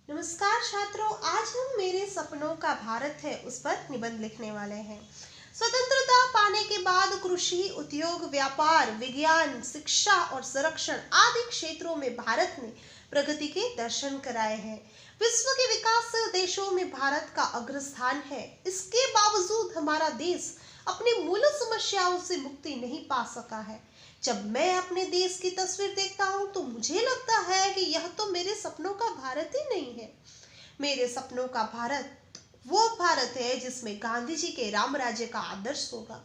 नमस्कार छात्रों, आज हम मेरे सपनों का भारत है उस पर निबंध लिखने वाले हैं। स्वतंत्रता पाने के बाद कृषि, उद्योग, व्यापार, विज्ञान, शिक्षा और संरक्षण आदि क्षेत्रों में भारत ने प्रगति के दर्शन कराए हैं। विश्व के विकासशील देशों में भारत का अग्रस्थान है। इसके बावजूद हमारा देश अपनी मूल समस्याओं से मुक्ति नहीं पा सका है। जब मैं अपने देश की तस्वीर देखता हूँ तो मुझे लगता है कि यह तो मेरे सपनों का भारत ही नहीं है। मेरे सपनों का भारत वो भारत है जिसमें गांधी जी के राम राज्य का आदर्श होगा।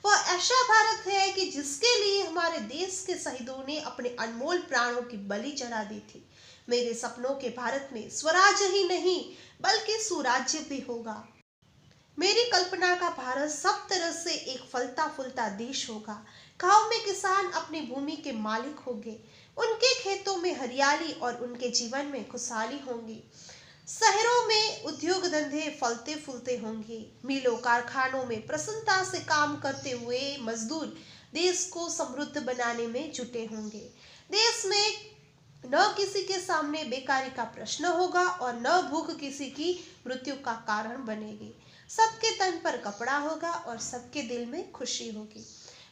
वह ऐसा भारत है कि जिसके लिए हमारे देश के शहीदों ने अपने अनमोल प्राणों की बलि चढ़ा दी थी। मेरे सपनों के भारत में स्वराज्य ही नहीं बल्कि सुराज्य भी होगा। मेरी कल्पना का भारत सब तरह से एक फलता फूलता देश होगा। गांव में किसान अपनी भूमि के मालिक होंगे, उनके खेतों में हरियाली और उनके जीवन में खुशहाली होंगी। शहरों में उद्योग धंधे फलते फूलते होंगे। मिलों कारखानों में प्रसन्नता से काम करते हुए मजदूर देश को समृद्ध बनाने में जुटे होंगे। देश में न किसी के सामने बेकारी का प्रश्न होगा और न भूख किसी की मृत्यु का कारण बनेगी। सबके तन पर कपड़ा होगा और सबके दिल में खुशी होगी।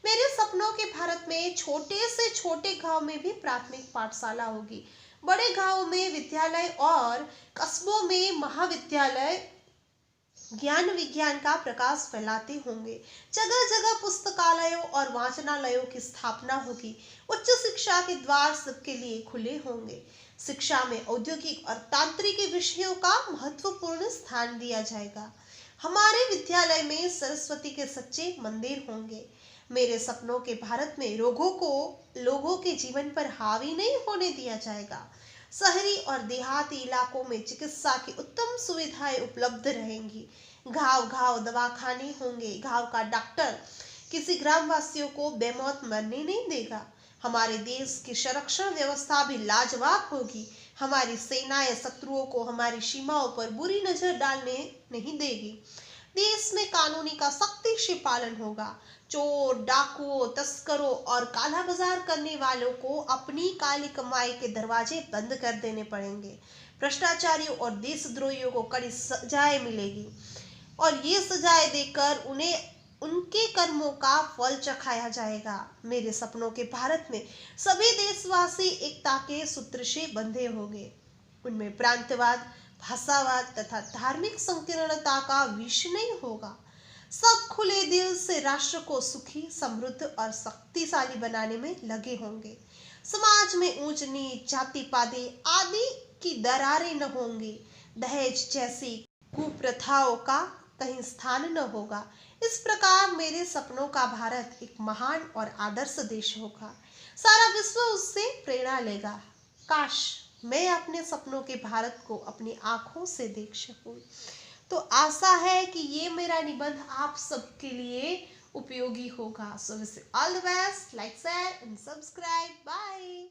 मेरे सपनों के भारत में छोटे से छोटे गांव में भी प्राथमिक पाठशाला होगी। बड़े गांव में विद्यालय और कस्बों में महाविद्यालय ज्ञान विज्ञान का प्रकाश फैलाते होंगे। जगह जगह पुस्तकालयों और वाचनालयों की स्थापना होगी। उच्च शिक्षा के द्वार सबके लिए खुले होंगे। शिक्षा में औद्योगिक और तांत्रिक विषयों का महत्वपूर्ण स्थान दिया जाएगा। हमारे विद्यालय में सरस्वती के सच्चे मंदिर होंगे। मेरे सपनों के भारत में रोगों को लोगों के जीवन पर हावी नहीं होने दिया जाएगा। शहरी और देहाती इलाकों में चिकित्सा की उत्तम सुविधाएं उपलब्ध रहेंगी। घाव घाव दवाखाने होंगे। घाव का डॉक्टर किसी ग्रामवासियों को बेमौत मरने नहीं देगा। हमारे देश की संरक्षण व्यवस्था भी लाजवाब होगी। हमारी सेनाएं शत्रुओं को हमारी सीमाओं पर बुरी नजर डालने नहीं देगी। देश में कानूनी का सख्ती से पालन होगा। चोर, डाकुओं, तस्करों और काला बाजार करने वालों को अपनी काली कमाई के दरवाजे बंद कर देने पड़ेंगे। भ्रष्टाचारियों और देशद्रोहियों को कड़ी सजाएं मिलेगी और ये सजाएं देकर उन्हें उनके कर्मों का फल चखाया जाएगा। मेरे सपनों के भारत में सभी देशवासी एकता के सूत्र से बंधे होंगे। उनमें प्रांतवाद, भाषावाद तथा धार्मिक संकीर्णता का विष नहीं होगा। सब खुले दिल से राष्ट्र को सुखी, समृद्ध और शक्तिशाली बनाने में लगे होंगे। समाज में ऊंच नीच, जाति पाति आदि की दरारें न होंगी। दहेज जैसी कुप्रथाओं का कहीं स्थान न होगा। इस प्रकार मेरे सपनों का भारत एक महान और आदर्श देश होगा। सारा विश्व उससे प्रेरणा लेगा। काश मैं अपने सपनों के भारत को अपनी आंखों से देख सकूं। तो आशा है कि ये मेरा निबंध आप सबके लिए उपयोगी होगा। So all the best, like, share and subscribe. Bye.